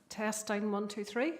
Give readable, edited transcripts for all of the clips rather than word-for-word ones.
Testing 1 2 3.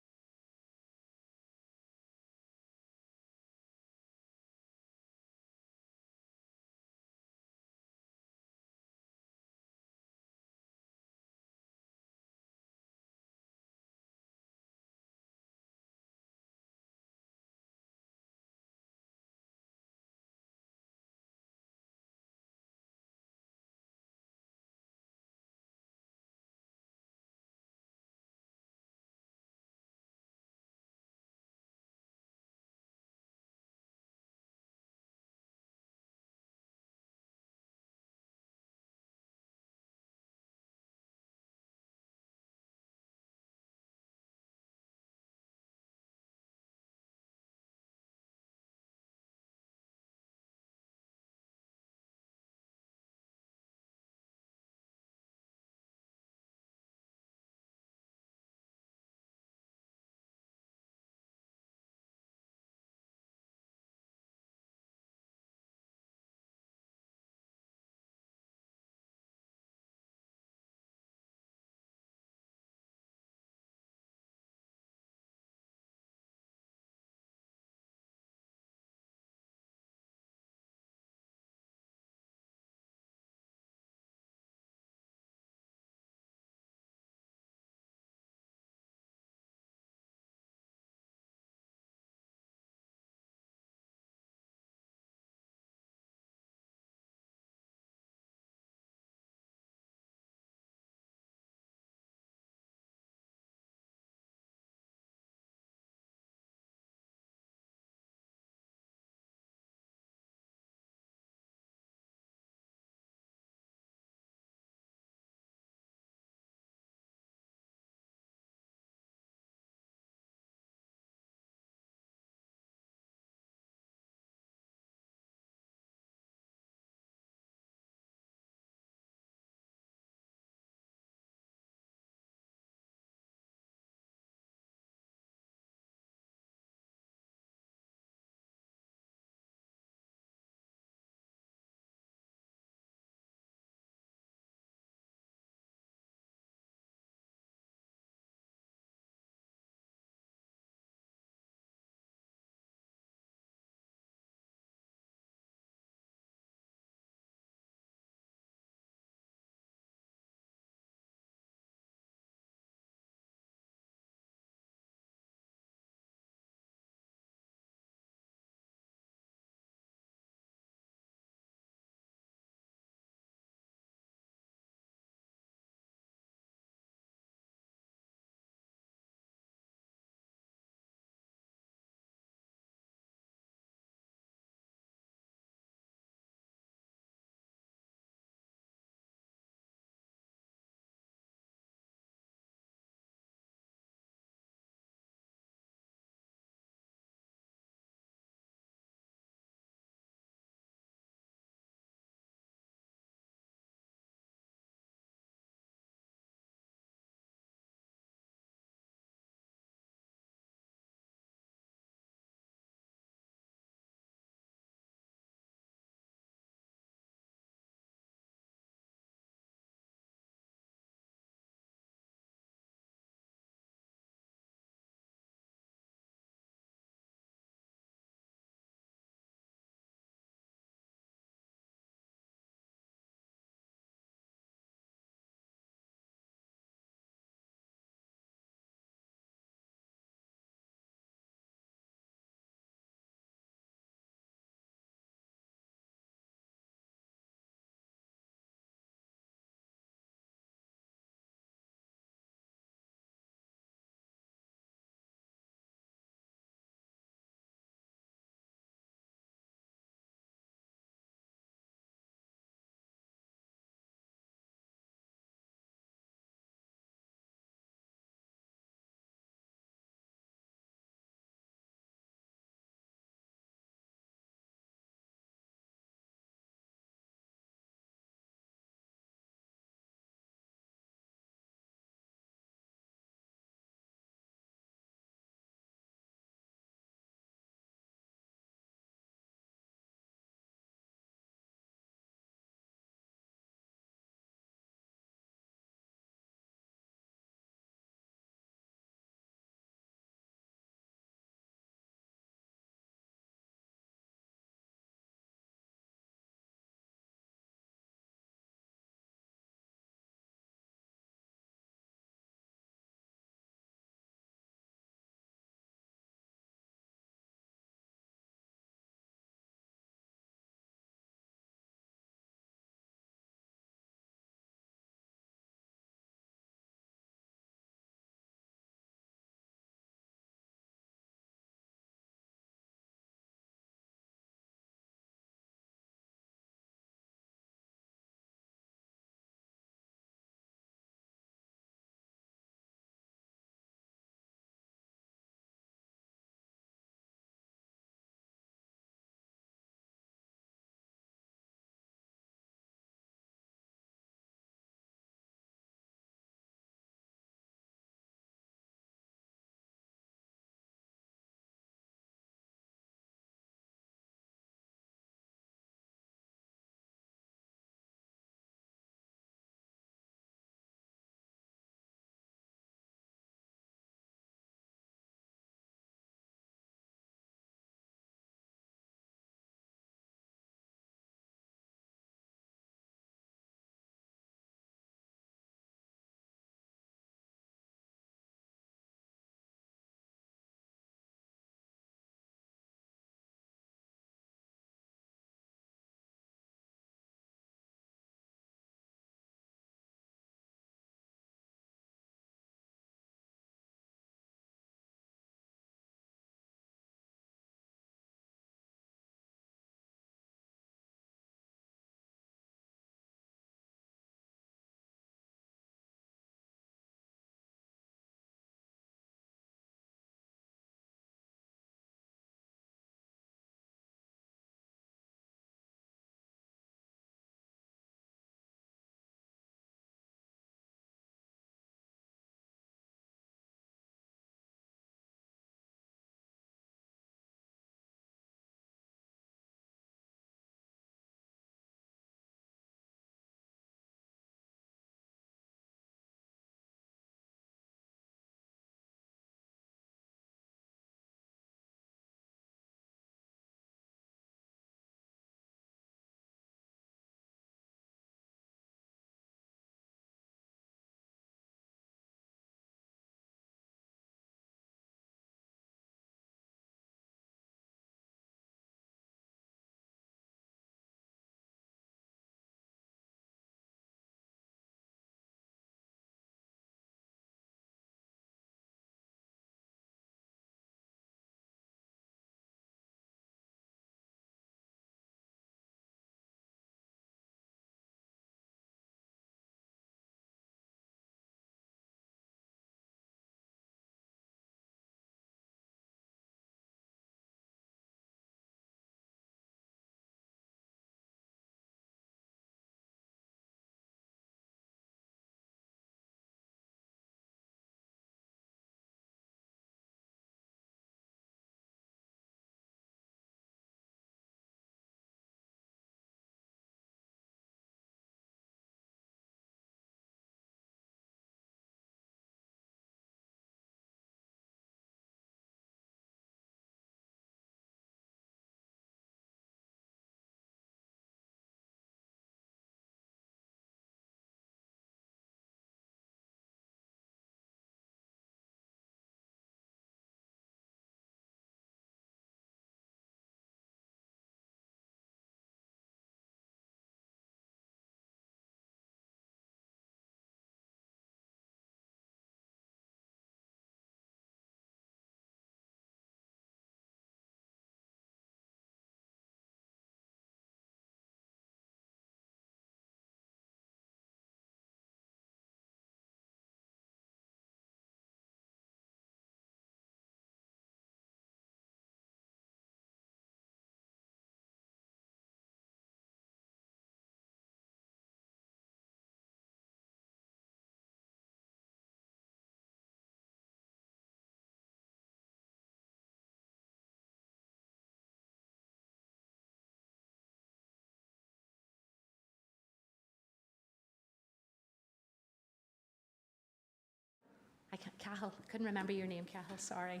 Cahill. Couldn't remember your name, Cahill, sorry.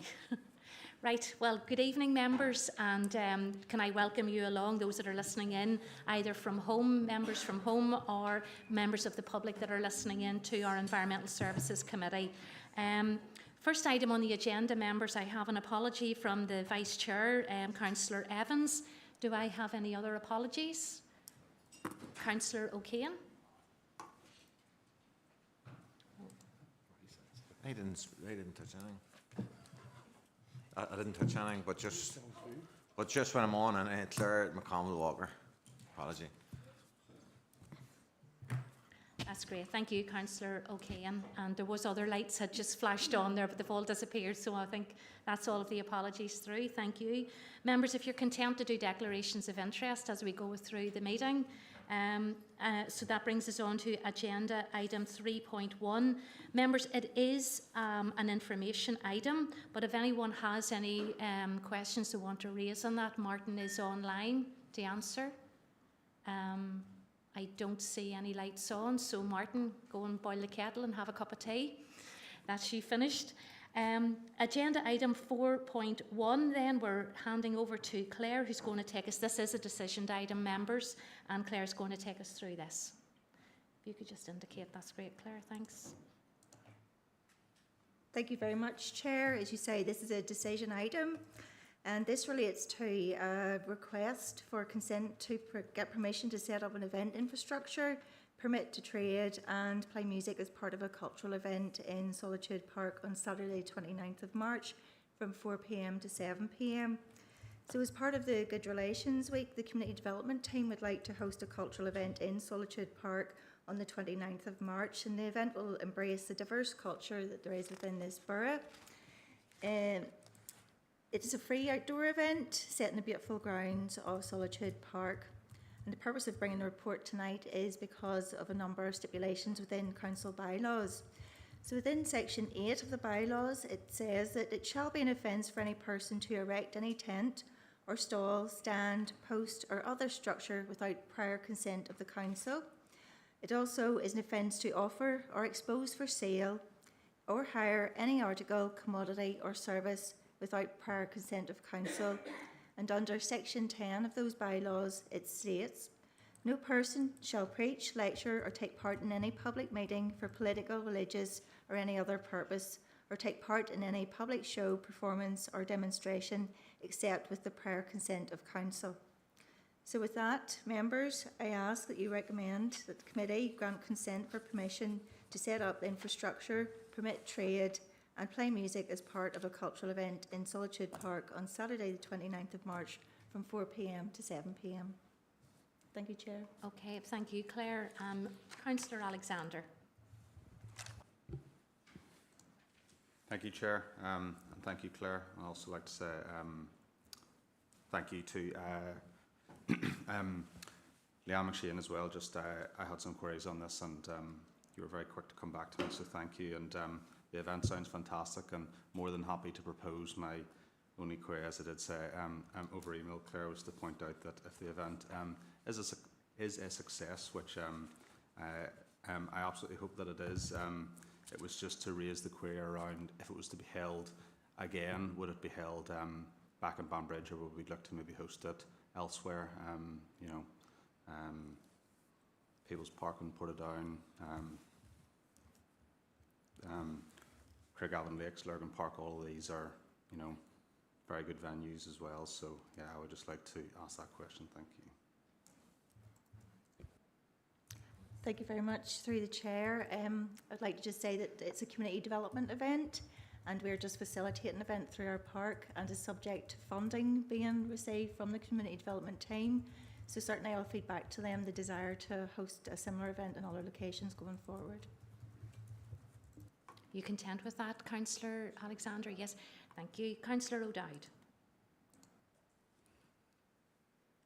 Right, well, good evening, members, and can I welcome you along, those that are listening in, either from home, members from home, or members of the public that are listening in to our Environmental Services Committee. First item on the agenda, members, I have an apology from the Vice Chair, Councillor Evans. Do I have any other apologies? Councillor O'Kane? I didn't touch anything. I didn't touch anything, but just when I'm on, and Claire McConnell Walker. Apology. That's great. Thank you, Councillor O'Kane. And there was other lights had just flashed on there, but they've all disappeared. So I think that's all of the apologies through. Thank you. Members, if you're content to do declarations of interest as we go through the meeting. So that brings us on to agenda item 3.1. Members, it is an information item, but if anyone has any questions they want to raise on that, Martin is online to answer. I don't see any lights on, so Martin, go and boil the kettle and have a cup of tea. That's you finished. Agenda item 4.1 then, we're handing over to Claire, who's going to take us, this is a decision item, members, and Claire's going to take us through this. If you could just indicate, that's great, Claire, thanks. Thank you very much, Chair. As you say, this is a decision item, and this relates to a request for consent to get permission to set up an event infrastructure, permit to trade and play music as part of a cultural event in Solitude Park on Saturday 29th of March from 4 p.m. to 7 p.m. So as part of the Good Relations Week, the Community Development Team would like to host a cultural event in Solitude Park on the 29th of March, and the event will embrace the diverse culture that there is within this borough. It is a free outdoor event set in the beautiful grounds of Solitude Park. And the purpose of bringing the report tonight is because of a number of stipulations within council bylaws. So within section 8 of the bylaws, it says that it shall be an offence for any person to erect any tent or stall, stand, post or other structure without prior consent of the council. It also is an offence to offer or expose for sale or hire any article, commodity or service without prior consent of council. And under section 10 of those bylaws, it states, no person shall preach, lecture or take part in any public meeting for political, religious or any other purpose, or take part in any public show, performance or demonstration except with the prior consent of council. So with that, members, I ask that you recommend that the committee grant consent for permission to set up the infrastructure, permit trade and play music as part of a cultural event in Solitude Park on Saturday the 29th of March from 4 p.m. to 7 p.m. Thank you, Chair. Okay, thank you, Claire. Councillor Alexander. Thank you, Chair, and thank you, Claire. I'd also like to say thank you to Leanne McShane as well. Just I had some queries on this, and you were very quick to come back to me, so thank you. And the event sounds fantastic, and more than happy to propose. My only query, as I did say over email, Claire, was to point out that if the event is a success, which I absolutely hope that it is, it was just to raise the query around if it was to be held again, would it be held back in Banbridge, or would we look to maybe host it elsewhere? People's Park in Portadown, Craigavon Lakes, Lurgan Park, all of these are, very good venues as well. So, yeah, I would just like to ask that question. Thank you. Thank you very much. Through the Chair, I'd like to just say that it's a community development event, and we're just facilitating an event through our park, and is subject to funding being received from the community development team. So certainly I'll feed back to them the desire to host a similar event in other locations going forward. You content with that, Councillor Alexander? Yes, thank you. Councillor O'Dowd.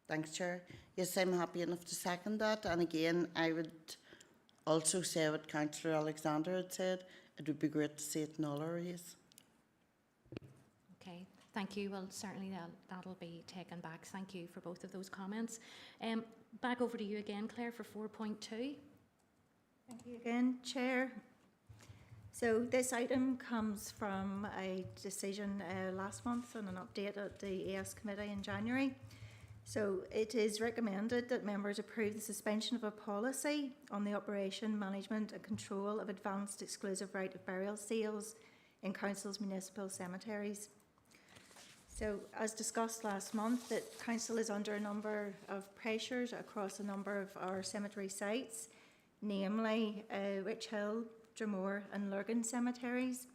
Thanks, Chair. Yes, I'm happy enough to second that. And again, I would also say what Councillor Alexander had said. It would be great to see it in all areas. Okay, thank you. Well, certainly that'll be taken back. Thank you for both of those comments. Back over to you again, Claire, for 4.2. Thank you again, Chair. So this item comes from a decision last month and an update at the AS Committee in January. So it is recommended that members approve the suspension of a policy on the operation, management and control of advanced exclusive right of burial sales in council's municipal cemeteries. So as discussed last month, that council is under a number of pressures across a number of our cemetery sites, namely Rich Hill, Dromore and Lurgan cemeteries.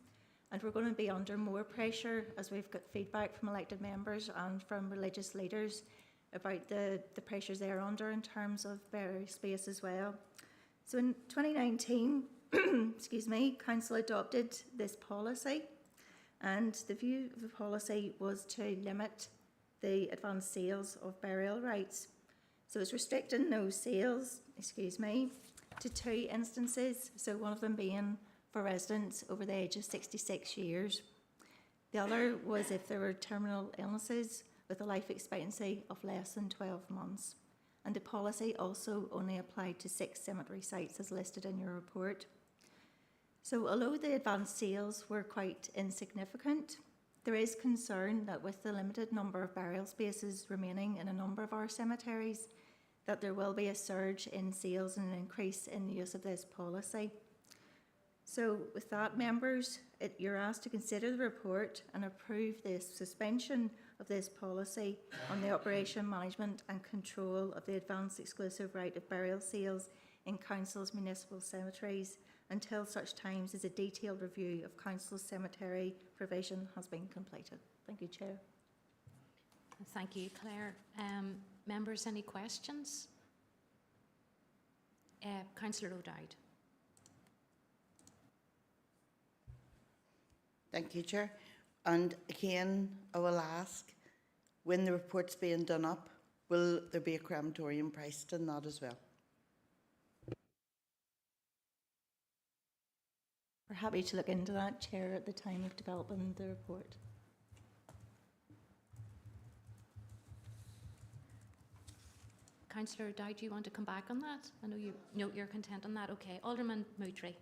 And we're going to be under more pressure as we've got feedback from elected members and from religious leaders about the pressures they're under in terms of burial space as well. So in 2019, excuse me, council adopted this policy, and the view of the policy was to limit the advanced sales of burial rights. So it's restricting those sales, excuse me, to 2 instances, so one of them being for residents over the age of 66 years. The other was if there were terminal illnesses with a life expectancy of less than 12 months. And the policy also only applied to 6 cemetery sites as listed in your report. So although the advanced sales were quite insignificant, there is concern that with the limited number of burial spaces remaining in a number of our cemeteries, that there will be a surge in sales and an increase in the use of this policy. So with that, members, you're asked to consider the report and approve the suspension of this policy on the operation, management and control of the advanced exclusive right of burial sales in council's municipal cemeteries until such times as a detailed review of council's cemetery provision has been completed. Thank you, Chair. Thank you, Claire. Members, any questions? Councillor O'Dowd. Thank you, Chair. And again, I will ask, when the report's being done up, will there be a crematorium priced in that as well? We're happy to look into that, Chair, at the time of developing the report. Councillor O'Dowd, do you want to come back on that? I know you're content on that. Okay. Alderman Moutry.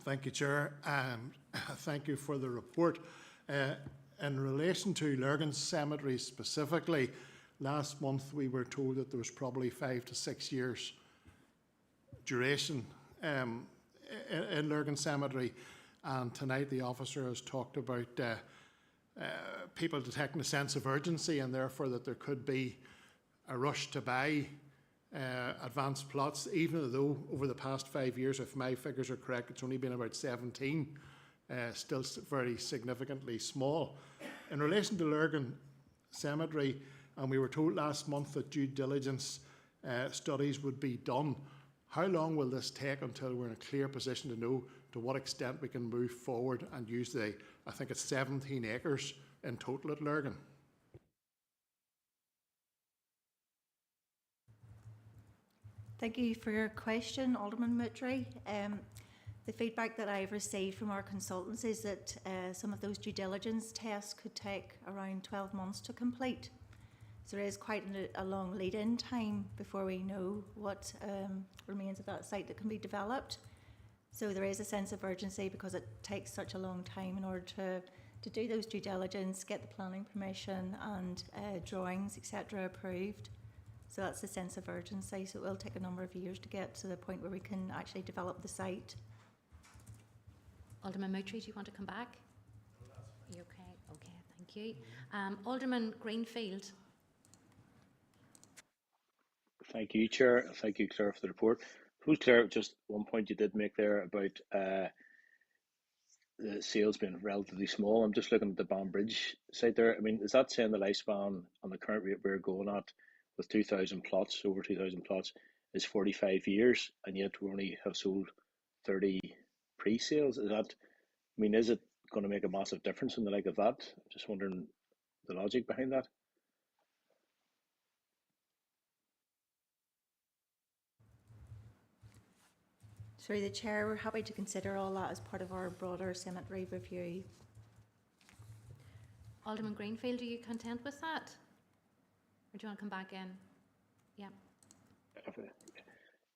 Thank you, Chair, and thank you for the report. In relation to Lurgan Cemetery specifically, last month we were told that there was probably 5 to 6 years duration in Lurgan Cemetery, and tonight the officer has talked about people detecting a sense of urgency and therefore that there could be a rush to buy advanced plots, even though over the past 5 years, if my figures are correct, it's only been about 17, still very significantly small. In relation to Lurgan Cemetery, and we were told last month that due diligence studies would be done, how long will this take until we're in a clear position to know to what extent we can move forward and use I think it's 17 acres in total at Lurgan? Thank you for your question, Alderman Moutry. The feedback that I've received from our consultants is that some of those due diligence tests could take around 12 months to complete. So there is quite a long lead-in time before we know what remains of that site that can be developed. So there is a sense of urgency because it takes such a long time in order to do those due diligence, get the planning permission and drawings, etc. approved. So that's the sense of urgency. So it will take a number of years to get to the point where we can actually develop the site. Alderman Moutry, do you want to come back? Are you okay? Okay, thank you. Alderman Greenfield. Thank you, Chair. Thank you, Claire, for the report. Who's Claire? Just one point you did make there about the sales being relatively small. I'm just looking at the Banbridge site there. I mean, is that saying the lifespan on the current rate we're going at with 2,000 plots, over 2,000 plots, is 45 years, and yet we only have sold 30 pre-sales? Is that, I mean, is it going to make a massive difference in the like of that? I'm just wondering the logic behind that. Through the Chair, we're happy to consider all that as part of our broader cemetery review. Alderman Greenfield, are you content with that? Or do you want to come back in? Yeah.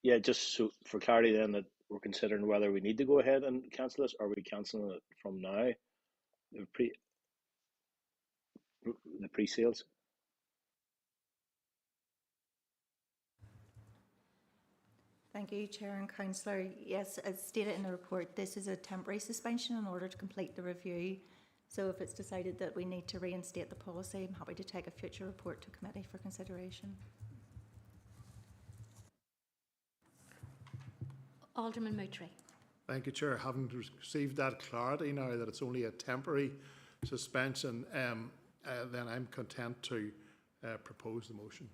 Yeah, just so for clarity then, that we're considering whether we need to go ahead and cancel this, or are we cancelling it from now? The pre-sales. Thank you, Chair and Councillor. Yes, as stated in the report, this is a temporary suspension in order to complete the review. So if it's decided that we need to reinstate the policy, I'm happy to take a future report to committee for consideration. Alderman Moutray. Thank you, Chair. Having received that clarity now that it's only a temporary suspension, then I'm content to propose the motion.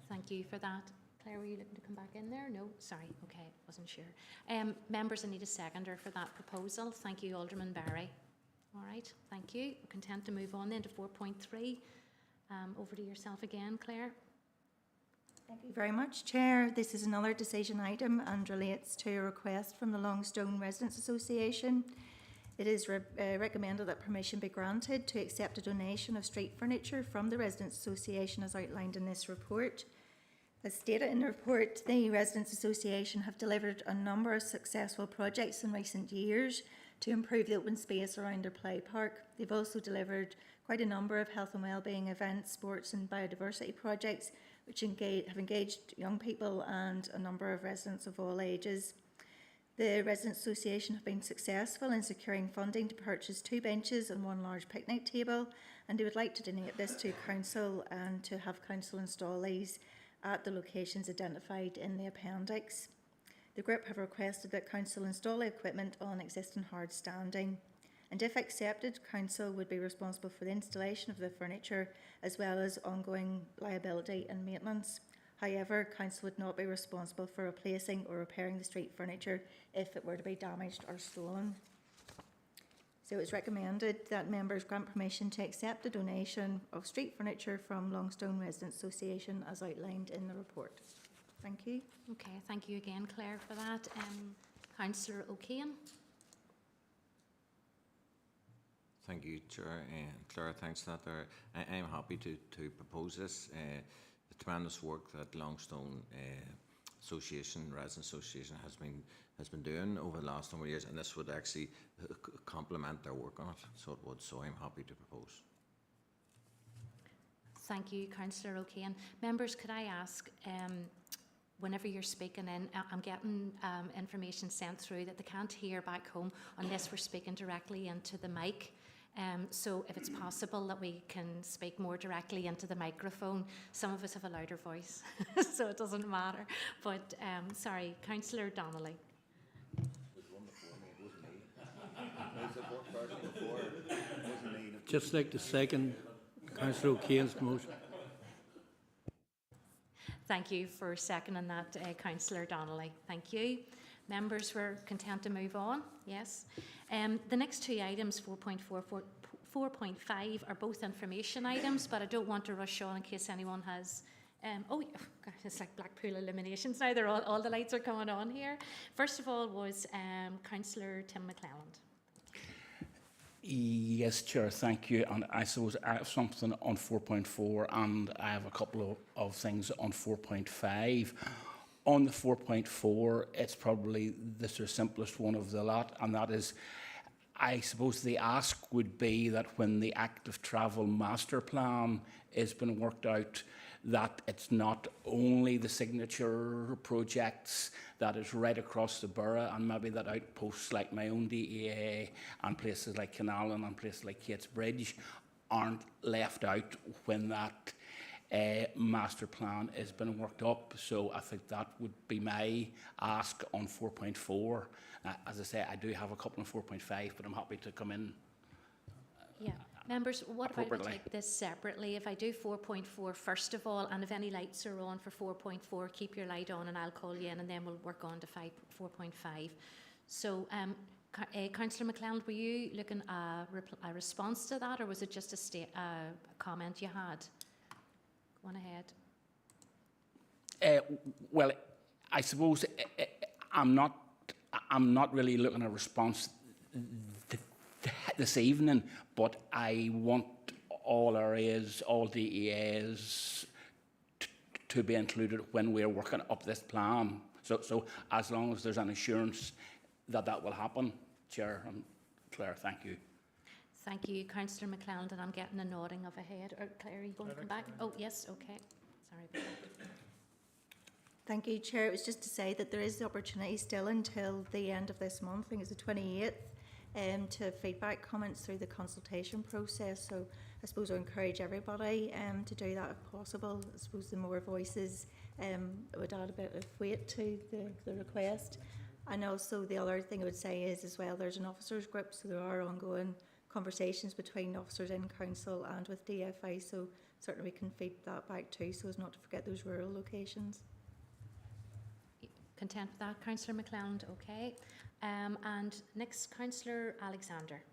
Thank you for that. Claire, were you looking to come back in there? No? Sorry. Okay, wasn't sure. Members, I need a seconder for that proposal. Thank you, Alderman Barry. All right, thank you. We're content to move on then to 4.3. Over to yourself again, Claire. Thank you very much, Chair. This is another decision item and relates to a request from the Longstone Residents Association. It is recommended that permission be granted to accept a donation of street furniture from the Residents Association as outlined in this report. As stated in the report, the Residents Association have delivered a number of successful projects in recent years to improve the open space around their play park. They've also delivered quite a number of health and wellbeing events, sports and biodiversity projects which have engaged young people and a number of residents of all ages. The Residents Association have been successful in securing funding to purchase 2 benches and 1 large picnic table, and they would like to donate this to Council and to have Council install these at the locations identified in the appendix. The group have requested that Council install the equipment on existing hard standing, and if accepted, Council would be responsible for the installation of the furniture as well as ongoing liability and maintenance. However, Council would not be responsible for replacing or repairing the street furniture if it were to be damaged or stolen. So it's recommended that members grant permission to accept the donation of street furniture from Longstone Residents Association as outlined in the report. Thank you. Okay, thank you again, Claire, for that. Councillor O'Kane. Thank you, Chair. Claire, thanks for that there. I'm happy to propose this. The tremendous work that Longstone Association, Residents Association has been doing over the last number of years, and this would actually complement their work on it, so it would. So I'm happy to propose. Thank you, Councillor O'Kane. Members, could I ask, whenever you're speaking in, I'm getting information sent through that they can't hear back home unless we're speaking directly into the mic. So if it's possible that we can speak more directly into the microphone. Some of us have a louder voice, so it doesn't matter. But sorry, Councillor Donnelly. Just like to second Councillor O'Kane's motion. Thank you for seconding that, Councillor Donnelly. Thank you. Members, we're content to move on. Yes. The next 2 items, 4.4, 4.5, are both information items, but I don't want to rush on in case anyone has. Oh, God, it's like Blackpool eliminations now. All the lights are coming on here. First of all was Councillor Tim McClelland. Yes, Chair, thank you. And I suppose I have something on 4.4 and I have a couple of things on 4.5. On the 4.4, it's probably the simplest one of the lot, and that is, I suppose the ask would be that when the active travel master plan is being worked out, that it's not only the signature projects that is right across the borough, and maybe that outposts like my own DEA and places like Canallan and places like Kate's Bridge aren't left out when that master plan is being worked up. So I think that would be my ask on 4.4. As I say, I do have a couple on 4.5, but I'm happy to come in. Yeah. Members, what if I take this separately? If I do 4.4 first of all, and if any lights are on for 4.4, keep your light on and I'll call you in, and then we'll work on to 4.5. So, Councillor McClelland, were you looking a response to that, or was it just a comment you had? Go on ahead. Well, I suppose I'm not really looking at a response this evening, but I want all areas, all DEAs to be included when we're working up this plan. So as long as there's an assurance that that will happen, Chair and Claire, thank you. Thank you, Councillor McClelland, and I'm getting a nodding of a head. Or Claire, are you going to come back? Oh, yes, okay. Sorry about that. Thank you, Chair. It was just to say that there is the opportunity still until the end of this month, I think it's the 28th, to feedback comments through the consultation process. So I suppose I encourage everybody to do that if possible. I suppose the more voices would add a bit of weight to the request. And also the other thing I would say is as well, there's an officers group, so there are ongoing conversations between officers in council and with DFI, so certainly we can feed that back too, so as not to forget those rural locations. Content with that, Councillor McClelland? Okay. And next, Councillor Alexander.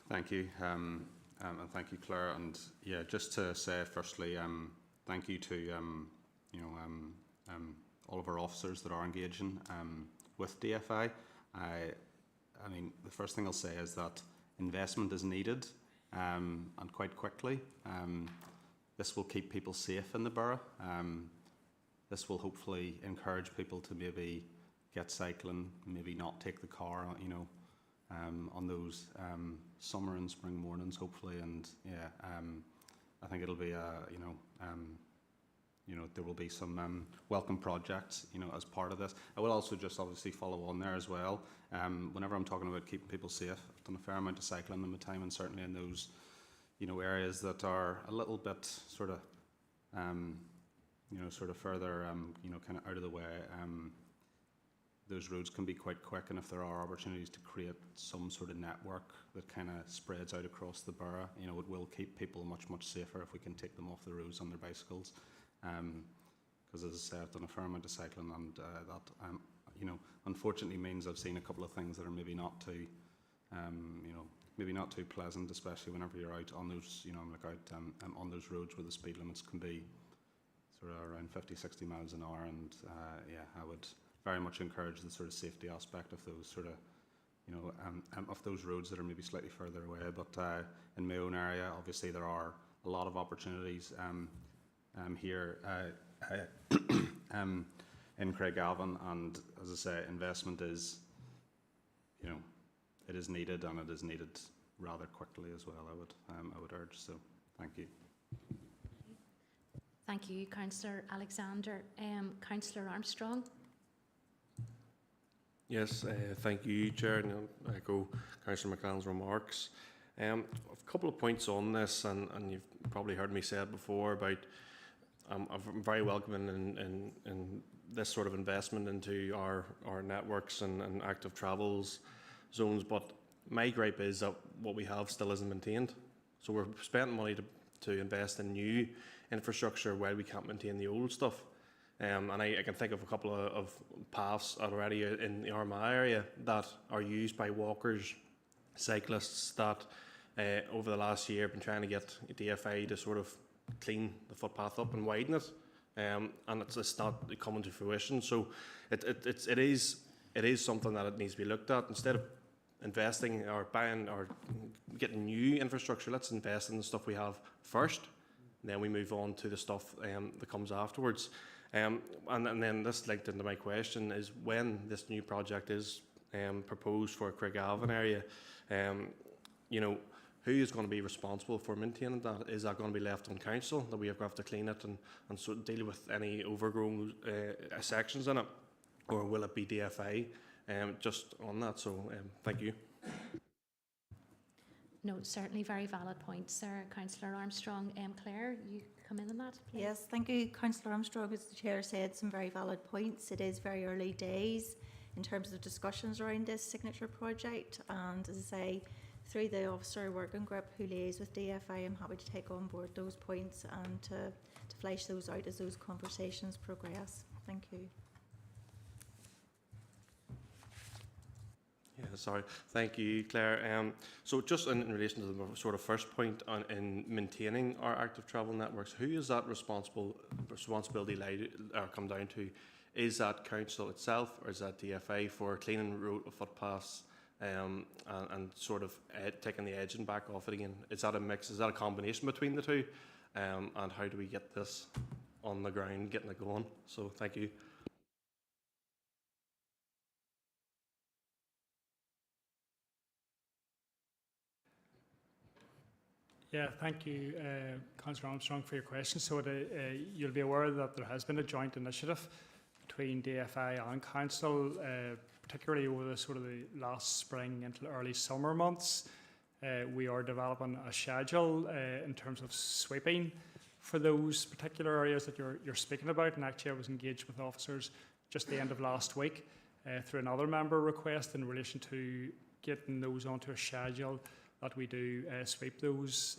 Thank you, and thank you, Claire. And yeah, just to say firstly, thank you to all of our officers that are engaging with DFI. I mean, the first thing I'll say is that investment is needed, and quite quickly. This will keep people safe in the borough. This will hopefully encourage people to maybe get cycling, maybe not take the car, on those summer and spring mornings, hopefully. And yeah, I think it'll be there will be some welcome projects, as part of this. I will also just obviously follow on there as well. Whenever I'm talking about keeping people safe, I've done a fair amount of cycling in my time, and certainly in those, areas that are a little bit sort of, further, kind of out of the way. Those roads can be quite quick, and if there are opportunities to create some sort of network that kind of spreads out across the borough, it will keep people much, much safer if we can take them off the roads on their bicycles. Because as I say, I've done a fair amount of cycling, and that unfortunately means I've seen a couple of things that are maybe not too maybe not too pleasant, especially whenever you're out on those on those roads where the speed limits can be sort of around 50-60 miles an hour. And yeah, I would very much encourage the sort of safety aspect of those sort of of those roads that are maybe slightly further away. But in my own area, obviously there are a lot of opportunities here in Craigavon, and as I say, investment is, it is needed, and it is needed rather quickly as well. I would urge. So, thank you. Thank you, Councillor Alexander. Councillor Armstrong. Yes, thank you, Chair, and I echo Councillor McClelland's remarks. A couple of points on this, and you've probably heard me say it before about I'm very welcoming in this sort of investment into our networks and active travels zones, but my gripe is that what we have still isn't maintained. So we're spending money to invest in new infrastructure while we can't maintain the old stuff. And I can think of a couple of paths already in the Armagh area that are used by walkers, cyclists, that over the last year have been trying to get DFA to sort of clean the footpath up and widen it, and it's not coming to fruition. So it is something that it needs to be looked at. Instead of investing or buying or getting new infrastructure, let's invest in the stuff we have first, and then we move on to the stuff that comes afterwards. And then this linked into my question is, when this new project is proposed for Craigavon area, who is going to be responsible for maintaining that? Is that going to be left on council, that we have to clean it and so deal with any overgrown sections in it, or will it be DFA just on that? So thank you. No, certainly very valid points there, Councillor Armstrong. Claire, you come in on that, please. Yes, thank you, Councillor Armstrong. As the Chair said, some very valid points. It is very early days in terms of discussions around this signature project, and as I say, through the officer working group who liaises with DFI, I'm happy to take on board those points and to flesh those out as those conversations progress. Thank you. Yeah, sorry. Thank you, Claire. So just in relation to the sort of first point in maintaining our active travel networks, who is that responsibility come down to? Is that council itself, or is that DFA for cleaning road footpaths and sort of taking the edging back off it again. Is that a mix? Is that a combination between the two? And how do we get this on the ground, getting it going? So thank you. Yeah, thank you, Councillor Armstrong, for your question. So you'll be aware that there has been a joint initiative between DFI and Council, particularly over the sort of the last spring into the early summer months. We are developing a schedule in terms of sweeping for those particular areas that you're speaking about. And actually, I was engaged with officers just the end of last week through another member request in relation to getting those onto a schedule that we do sweep those.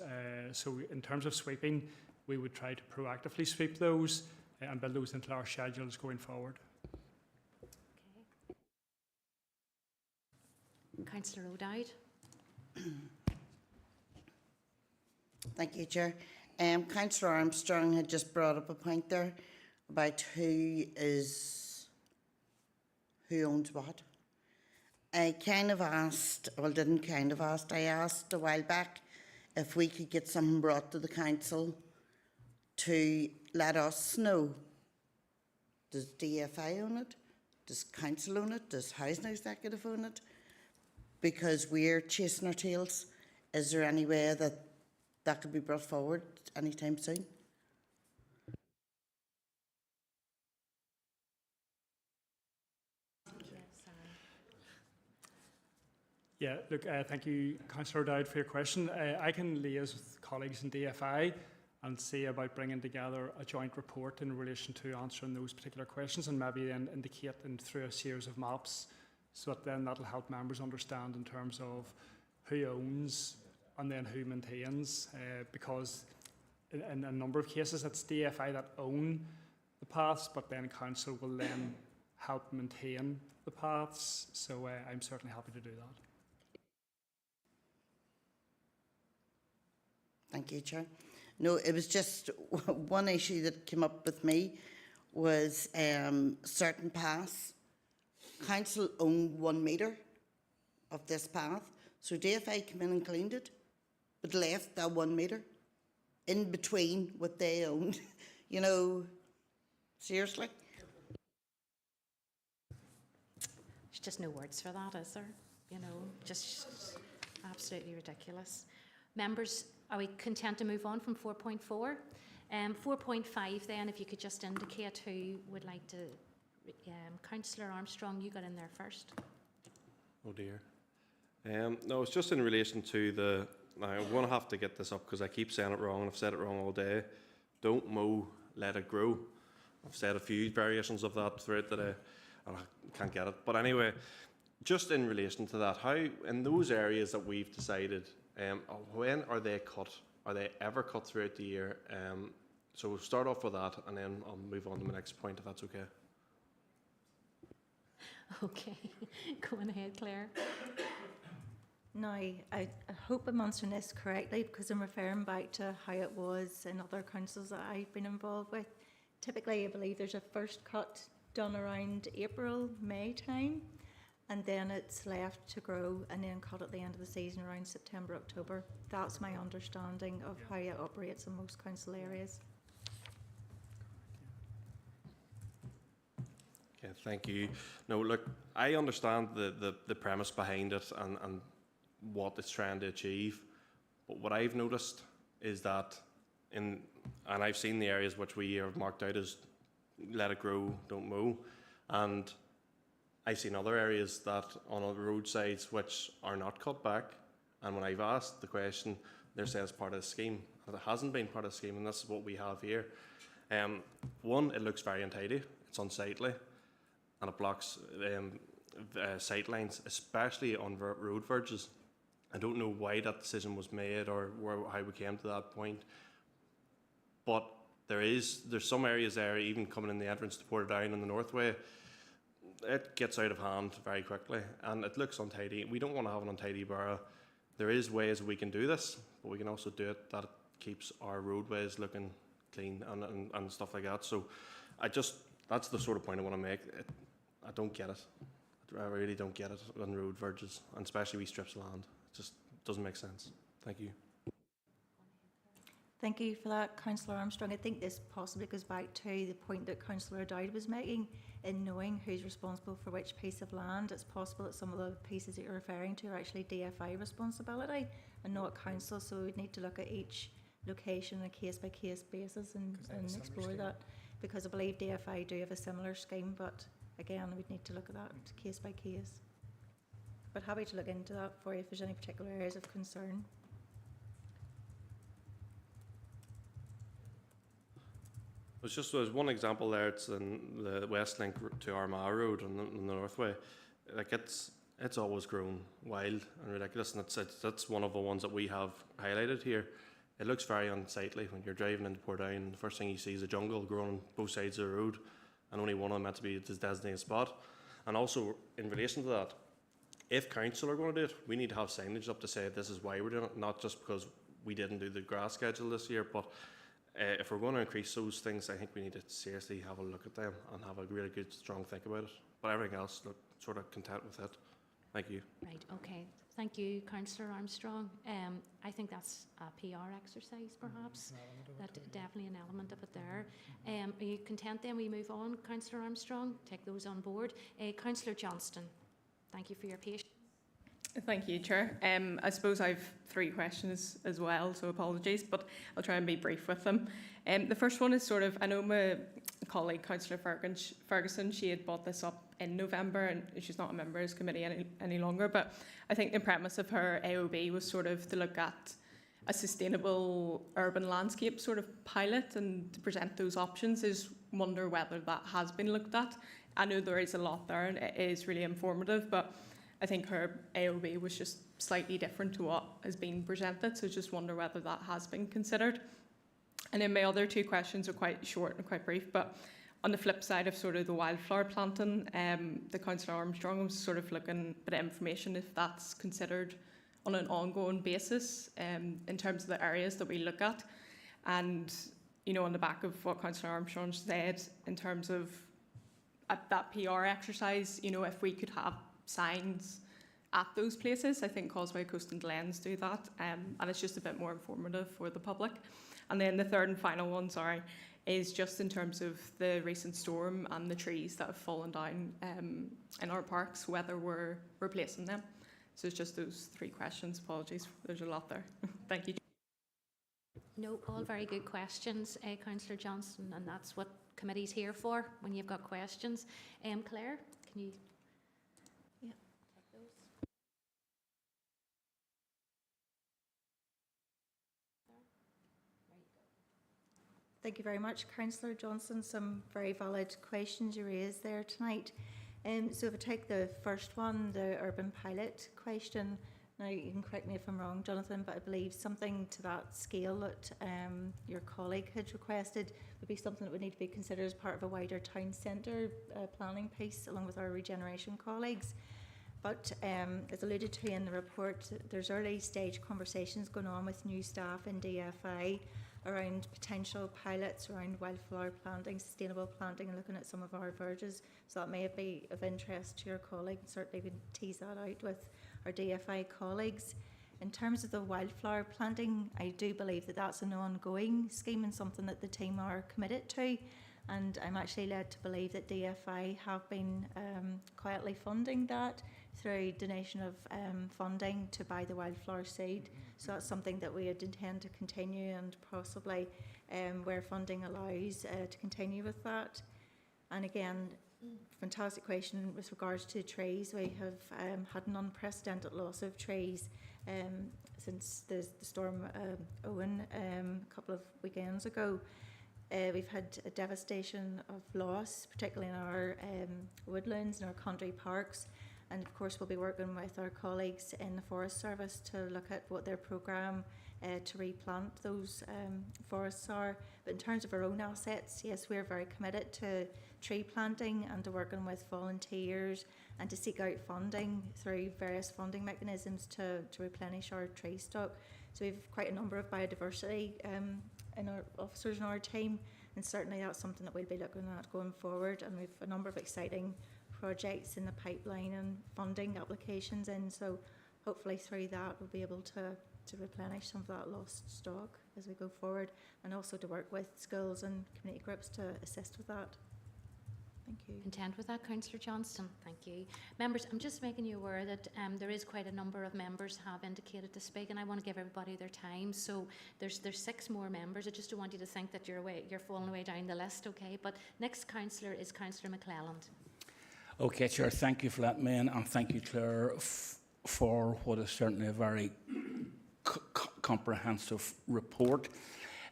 So in terms of sweeping, we would try to proactively sweep those and build those into our schedules going forward. Okay. Councillor O'Dowd. Thank you, Chair. Councillor Armstrong had just brought up a point there about who owns what. I kind of asked, well, didn't kind of ask, I asked a while back if we could get something brought to the council to let us know. Does DFI own it? Does council own it? Does housing executive own it? Because we're chasing our tails. Is there any way that that could be brought forward anytime soon? Yeah, look, thank you, Councillor Dowd, for your question. I can liaise with colleagues in DFI and see about bringing together a joint report in relation to answering those particular questions, and maybe then indicate them through a series of maps, so that then that'll help members understand in terms of who owns and then who maintains, because in a number of cases it's DFI that own the paths, but then council will then help maintain the paths. So I'm certainly happy to do that. Thank you, Chair. No, it was just one issue that came up with me was certain paths. Council own 1 metre of this path, so DFI came in and cleaned it, but left that 1 metre in between what they owned. You know, seriously. There's just no words for that, is there? You know, just absolutely ridiculous. Members, are we content to move on from 4.4? 4.5 then, if you could just indicate who would like to. Councillor Armstrong, you got in there first. Oh dear. No, it's just in relation to the. I'm going to have to get this up because I keep saying it wrong and I've said it wrong all day. Don't mow, let it grow. I've said a few variations of that throughout the day and I can't get it. But anyway, just in relation to that, how in those areas that we've decided, when are they cut? Are they ever cut throughout the year? So we'll start off with that and then I'll move on to my next point if that's okay. Okay, go on ahead, Claire. Now, I hope I'm answering this correctly because I'm referring back to how it was in other councils that I've been involved with. Typically, I believe there's a first cut done around April, May time, and then it's left to grow and then cut at the end of the season around September, October. That's my understanding of how it operates in most council areas. Okay, thank you. No, look, I understand the premise behind it and what it's trying to achieve, but what I've noticed is that and I've seen the areas which we have marked out as let it grow, don't mow, and I've seen other areas that on other roadsides which are not cut back, and when I've asked the question, they're saying it's part of the scheme, and it hasn't been part of the scheme, and this is what we have here. One, it looks very untidy, it's unsightly, and it blocks sight lines, especially on road verges. I don't know why that decision was made or how we came to that point, but there's some areas there, even coming in the entrance to Portadown on the Northway, it gets out of hand very quickly and it looks untidy. We don't want to have an untidy borough. There is ways we can do this, but we can also do it that it keeps our roadways looking clean and stuff like that. So that's the sort of point I want to make. I don't get it. I I really don't get it on road verges, and especially wee strips of land. It just doesn't make sense. Thank you. Thank you for that, Councillor Armstrong. I think this possibly goes back to the point that Councillor Dowd was making in knowing who's responsible for which piece of land. It's possible that some of the pieces that you're referring to are actually DFI responsibility and not council, so we would need to look at each location on a case-by-case basis and explore that, because I believe DFI do have a similar scheme, but again, we'd need to look at that case by case. But happy to look into that for you if there's any particular areas of concern. There's one example there. It's in the West Link to Armagh Road on the Northway. Like it's always grown wild and ridiculous, and that's one of the ones that we have highlighted here. It looks very unsightly when you're driving into Portdown. The first thing you see is a jungle growing on both sides of the road, and only one of them meant to be this designated spot. And also, in relation to that, if council are going to do it, we need to have signage up to say this is why we're doing it, not just because we didn't do the grass schedule this year, but if we're going to increase those things, I think we need to seriously have a look at them and have a really good, strong think about it. But everything else, look, sort of content with it. Thank you. Right, okay. Thank you, Councillor Armstrong. I think that's a PR exercise, perhaps. That's definitely an element of it there. Are you content then? We move on, Councillor Armstrong. Take those on board. Councillor Johnston, thank you for your patience. Thank you, Chair. I suppose I have 3 questions as well, so apologies, but I'll try and be brief with them. The first one is sort of, I know my colleague, Councillor Ferguson, she had brought this up in November, and she's not a member of this committee any longer, but I think the premise of her AOB was sort of to look at a sustainable urban landscape sort of pilot and to present those options. I just wonder whether that has been looked at. I know there is a lot there and it is really informative, but I think her AOB was just slightly different to what has been presented, so just wonder whether that has been considered. And then my other 2 questions are quite short and quite brief, but on the flip side of sort of the wildflower planting, the Councillor Armstrong was sort of looking at information if that's considered on an ongoing basis in terms of the areas that we look at. And, you know, on the back of what Councillor Armstrong said in terms of that PR exercise, you know, if we could have signs at those places. I think Causeway Coast and Glens do that, and it's just a bit more informative for the public. And then the third and final one, is just in terms of the recent storm and the trees that have fallen down in our parks, whether we're replacing them. So it's just those 3 questions. Apologies, there's a lot there. Thank you. No, all very good questions, Councillor Johnston, and that's what committee's here for, when you've got questions. Claire, can you... Thank you very much, Councillor Johnson. Some very valid questions you raised there tonight. So if I take the first one, the urban pilot question, now you can correct me if I'm wrong, Jonathan, but I believe something to that scale that your colleague had requested would be something that would need to be considered as part of a wider town centre planning piece along with our regeneration colleagues. But as alluded to in the report, there's early stage conversations going on with new staff in DFI around potential pilots around wildflower planting, sustainable planting, and looking at some of our verges. So that may be of interest to your colleague. Certainly we can tease that out with our DFI colleagues. In terms of the wildflower planting, I do believe that that's an ongoing scheme and something that the team are committed to. And I'm actually led to believe that DFI have been quietly funding that through donation of funding to buy the wildflower seed. So that's something that we would intend to continue and possibly, where funding allows, to continue with that. And again, fantastic question with regards to trees. We have had an unprecedented loss of trees since the storm Owen a couple of weekends ago. We've had a devastation of loss, particularly in our woodlands and our country parks. And of course, we'll be working with our colleagues in the Forest Service to look at what their programme to replant those forests are. But in terms of our own assets, yes, we're very committed to tree planting and to working with volunteers and to seek out funding through various funding mechanisms to replenish our tree stock. So we have quite a number of biodiversity in our officers in our team, and certainly that's something that we'll be looking at going forward. And we've a number of exciting projects in the pipeline and funding applications in. So hopefully through that we'll be able to replenish some of that lost stock as we go forward, and also to work with schools and community groups to assist with that. Thank you. Content with that, Councillor Johnston? Thank you. Members, I'm just making you aware that there is quite a number of members have indicated to speak, and I want to give everybody their time. So there's 6 more members. I just don't want you to think that you're falling away down the list, okay? But next councillor is Councillor McClelland. Okay, Chair, thank you for that, man, and thank you, Claire, for what is certainly a very comprehensive report.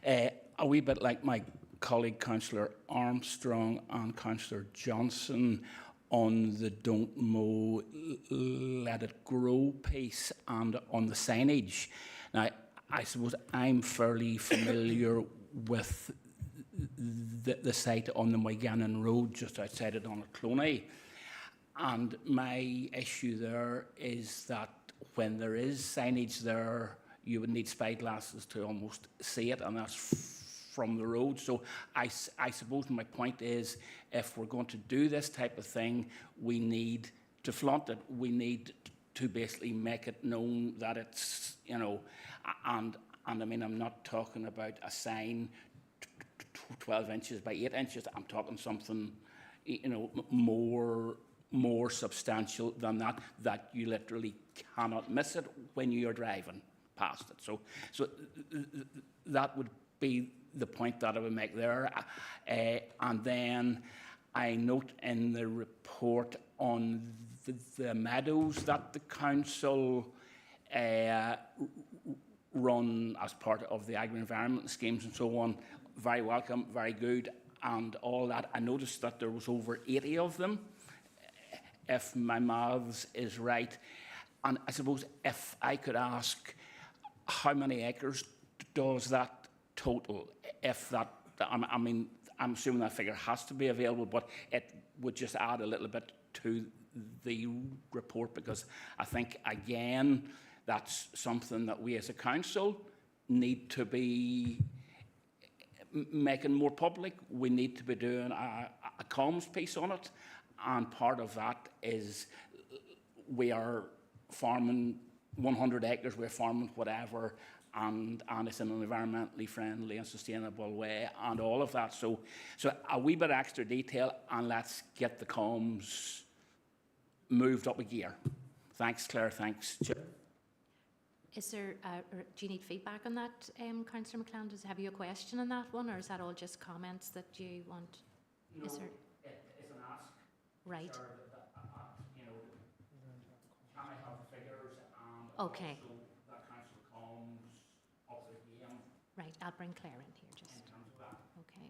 A wee bit like my colleague Councillor Armstrong and Councillor Johnson on the don't mow, let it grow piece and on the signage. Now, I suppose I'm fairly familiar with the site on the Moygannon Road just outside of Donaghcloney. And my issue there is that when there is signage there, you would need spyglasses to almost see it, and that's from the road. So I suppose my point is, if we're going to do this type of thing, we need to flaunt it. We need to basically make it known that it's, you know, and I mean, I'm not talking about a sign 12 inches by 8 inches. I'm talking something, you know, more substantial than that, that you literally cannot miss it when you're driving past it. So that would be the point that I would make there. And then I note in the report on the meadows that the council run as part of the agri-environment schemes and so on. Very welcome, very good, and all that. I noticed that there was over 80 of them, if my maths is right. And I suppose if I could ask, how many acres does that total? If that, I mean, I'm assuming that figure has to be available, but it would just add a little bit to the report, because I think, again, that's something that we as a council need to be making more public. We need to be doing a comms piece on it, and part of that is we are farming 100 acres, we're farming whatever, and it's in an environmentally friendly and sustainable way, and all of that. So a wee bit extra detail, and let's get the comms moved up a gear. Thanks, Claire. Thanks, Chair. Is there, do you need feedback on that, Councillor McClelland? Have you a question on that one, or is that all just comments that you want? No, is there... it's an ask. Right. Chair, you know, can I have the figures and okay. also that council comms up the game? Right, I'll bring Claire in here just. In terms of that. Okay.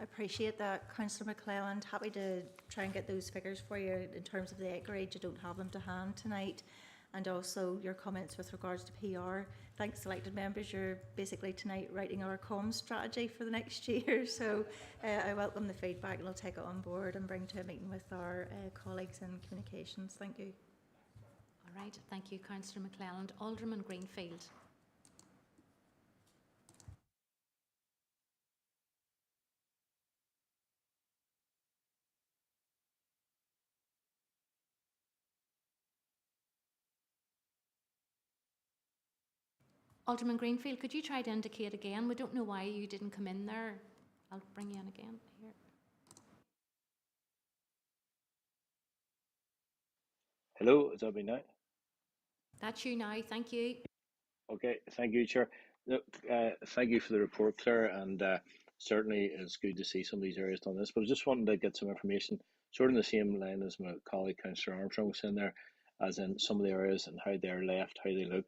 I appreciate that, Councillor McClelland. Happy to try and get those figures for you in terms of the acreage. I don't have them to hand tonight. And also your comments with regards to PR. Thanks, elected members. You're basically tonight writing our comms strategy for the next year. So I welcome the feedback, and I'll take it on board and bring to a meeting with our colleagues in communications. Thank you. All right, thank you, Councillor McClelland. Alderman Greenfield. Alderman Greenfield, could you try to indicate again? We don't know why you didn't come in there. I'll bring you in again here. Hello, is that me now? That's you now, thank you. Okay, thank you, Chair. Look, thank you for the report, Claire, and certainly it's good to see some of these areas done this, but I just wanted to get some information, sort of in the same line as my colleague Councillor Armstrong was in there, as in some of the areas and how they're left, how they look.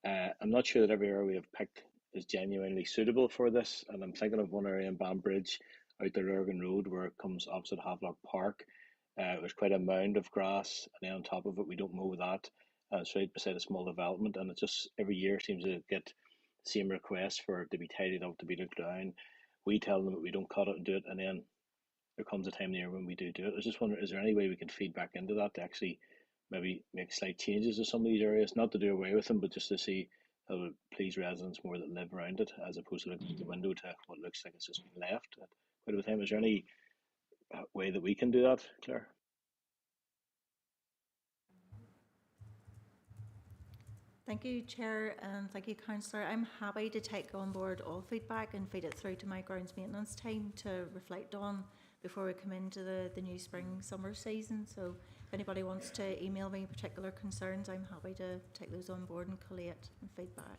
I'm not sure that every area we have picked is genuinely suitable for this, and I'm thinking of one area in Banbridge, out the Lurgan Road, where it comes opposite Havelock Park. There's quite a mound of grass, and then on top of it, we don't mow that. It's right beside a small development, and it just every year seems to get the same requests for it to be tidied up, to be looked down. We tell them that we don't cut it and do it, and then there comes a time in the year when we do it. I was just wondering, is there any way we can feed back into that to actually maybe make slight changes to some of these areas, not to do away with them, but just to see how it would please residents more that live around it, as opposed to looking out the window to what looks like it's just been left at quite a time. Is there any way that we can do that, Claire? Thank you, Chair, and thank you, Councillor. I'm happy to take on board all feedback and feed it through to my grounds maintenance team to reflect on before we come into the new spring-summer season. So if anybody wants to email me particular concerns, I'm happy to take those on board and collate and feedback.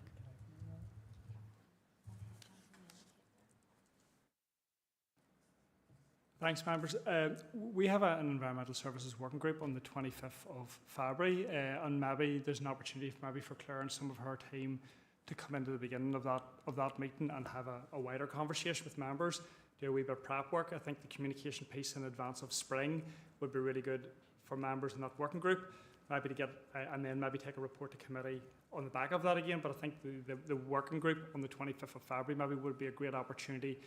Thanks, members. We have an environmental services working group on the 25th of February, and maybe there's an opportunity for Claire and some of her team to come into the beginning of that meeting and have a wider conversation with members, do a wee bit of prep work. I think the communication piece in advance of spring would be really good for members in that working group, maybe to get, and then maybe take a report to committee on the back of that again. But I think the working group on the 25th of February maybe would be a great opportunity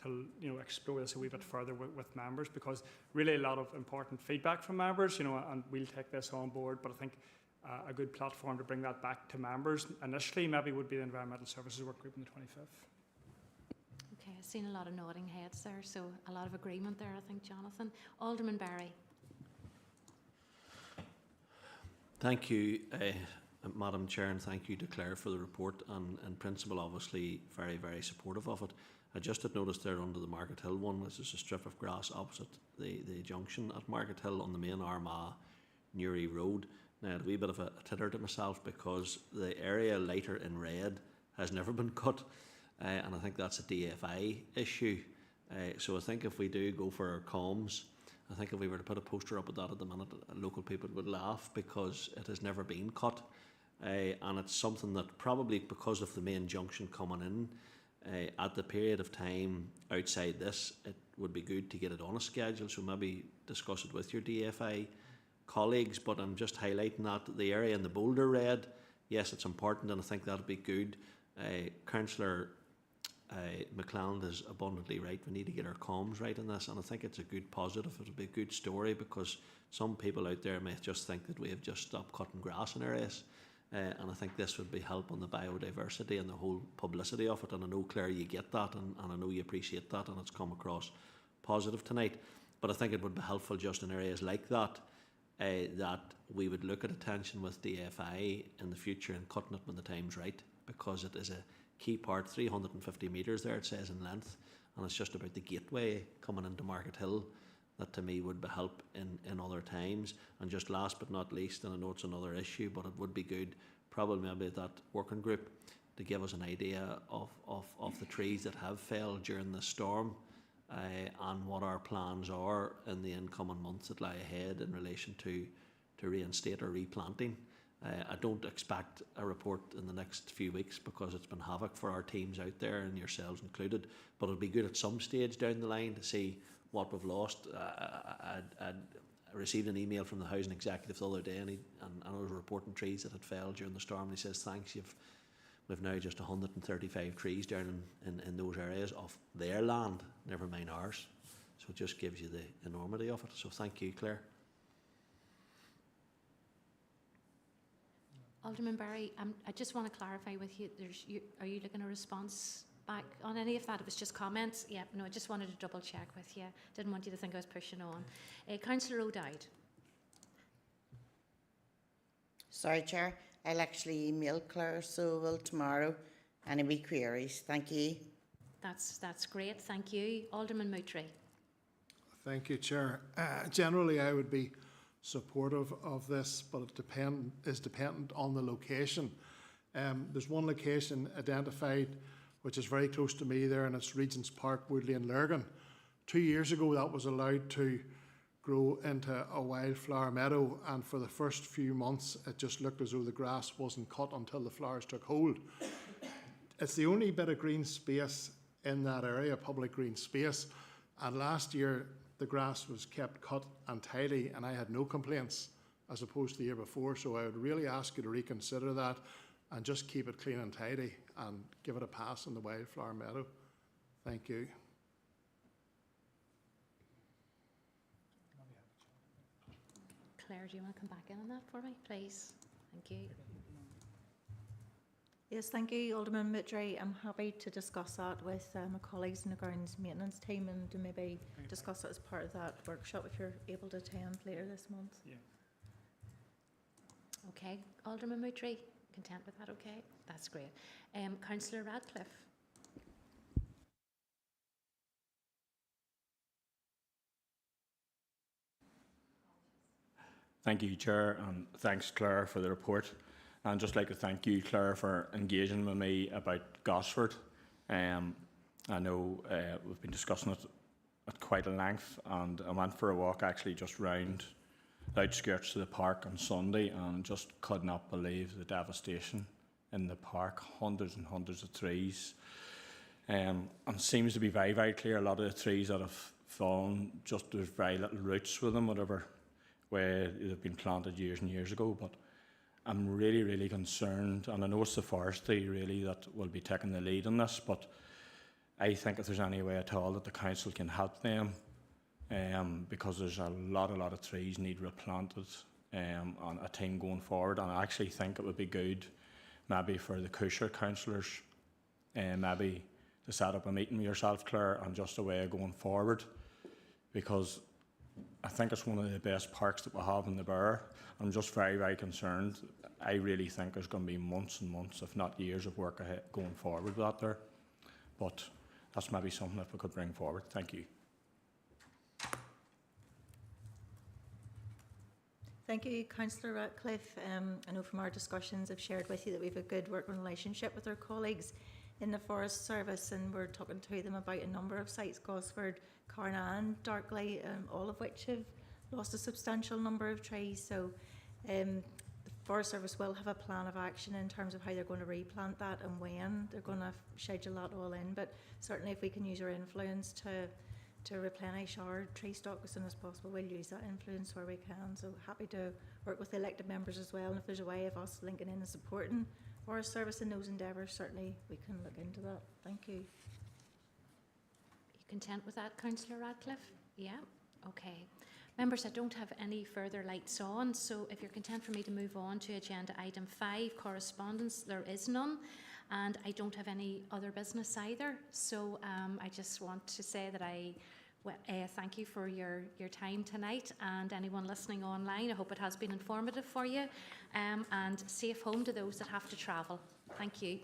to explore this a wee bit further with members, because really a lot of important feedback from members, and we'll take this on board. But I think a good platform to bring that back to members initially maybe would be the Environmental Services Work Group on the 25th. Okay, I've seen a lot of nodding heads there, so a lot of agreement there, I think, Jonathan. Alderman Barry. Thank you, Madam Chair, and thank you to Claire for the report, and in principle obviously very, very supportive of it. I just had noticed there under the Market Hill one, this is a strip of grass opposite the junction at Market Hill on the main Armagh Newry Road. Now I had a wee bit of a titter to myself because the area lighter in red has never been cut, and I think that's a DFI issue. So I think if we do go for our comms, I think if we were to put a poster up at that at the minute, local people would laugh because it has never been cut. And it's something that probably because of the main junction coming in, at the period of time outside this, it would be good to get it on a schedule, so maybe discuss it with your DFI colleagues. But I'm just highlighting that the area in the boulder red, yes, it's important, and I think that would be good. Councillor McClelland is abundantly right. We need to get our comms right in this, and I think it's a good positive. It'll be a good story because some people out there may just think that we have just stopped cutting grass in areas. And I think this would be help on the biodiversity and the whole publicity of it. And I know, Claire, you get that, and I know you appreciate that, and it's come across positive tonight. But I think it would be helpful just in areas like that, that we would look at attention with DFI in the future and cutting it when the time's right, because it is a key part, 350 metres there, it says in length, and it's just about the gateway coming into Market Hill that to me would be help in other times. And just last but not least, and I know it's another issue, but it would be good probably maybe that working group to give us an idea of the trees that have fell during the storm, and what our plans are in the incoming months that lie ahead in relation to reinstate or replanting. I don't expect a report in the next few weeks because it's been havoc for our teams out there and yourselves included, but it'll be good at some stage down the line to see what we've lost. I received an email from the housing executive the other day, and I was reporting trees that had fell during the storm, and he says, thanks, we've now just 135 trees down in those areas of their land, never mind ours. So it just gives you the enormity of it. So thank you, Claire. Alderman Barry, I just want to clarify with you, are you looking a response back on any of that? It was just comments. Yeah, no, I just wanted to double check with you. Didn't want you to think I was pushing on. Councillor O'Dowd. Sorry, Chair. I'll actually email Claire, so will tomorrow. Any wee queries? Thank you. That's great. Thank you. Alderman Moutray. Thank you, Chair. Generally, I would be supportive of this, but it is dependent on the location. There's one location identified which is very close to me there, and it's Regent's Park, Woodley and Lurgan. 2 years ago that was allowed to grow into a wildflower meadow, and for the first few months it just looked as though the grass wasn't cut until the flowers took hold. It's the only bit of green space in that area, public green space, and last year the grass was kept cut and tidy and I had no complaints as opposed to the year before. So I would really ask you to reconsider that and just keep it clean and tidy and give it a pass in the wildflower meadow. Thank you. Claire, do you want to come back in on that for me, please? Thank you. Yes, thank you, Alderman Mitry. I'm happy to discuss that with my colleagues in the grounds maintenance team and to maybe discuss it as part of that workshop if you're able to attend later this month. Yeah. Okay, Alderman Moutry, content with that? Okay, that's great. Councillor Radcliffe. Thank you, Chair, and thanks, Claire, for the report. And just like to thank you, Claire, for engaging with me about Gosford. I know we've been discussing it at quite a length, and I went for a walk actually just round the outskirts of the park on Sunday and just could not believe the devastation in the park. Hundreds and hundreds of trees. And it seems to be very, very clear a lot of the trees that have fallen, just there's very little roots with them, whatever, where they've been planted years and years ago. But I'm really, really concerned, and I know it's the forestry really that will be taking the lead on this, but I think if there's any way at all that the council can help them, because there's a lot of trees need replanted on a time going forward, and I actually think it would be good maybe for the Cusher councillors maybe to set up a meeting with yourself, Claire, and just a way of going forward, because I think it's one of the best parks that we have in the Borough. I'm just very, very concerned. I really think there's going to be months and months, if not years, of work ahead going forward with that there. But that's maybe something that we could bring forward. Thank you. Thank you, Councillor Ratcliffe. I know from our discussions I've shared with you that we have a good working relationship with our colleagues in the Forest Service, and we're talking to them about a number of sites, Gosford, Carnan, Darkley, all of which have lost a substantial number of trees. So the Forest Service will have a plan of action in terms of how they're going to replant that and when they're going to schedule that all in. But certainly if we can use our influence to replenish our tree stock as soon as possible, we'll use that influence where we can. So happy to work with the elected members as well, and if there's a way of us linking in and supporting Forest Service in those endeavours, certainly we can look into that. Thank you. You content with that, Councillor Radcliffe? Yeah? Okay. Members, I don't have any further lights on, so if you're content for me to move on to agenda item 5, correspondence, there is none, and I don't have any other business either. So I just want to say that I thank you for your time tonight, and anyone listening online, I hope it has been informative for you, and safe home to those that have to travel. Thank you.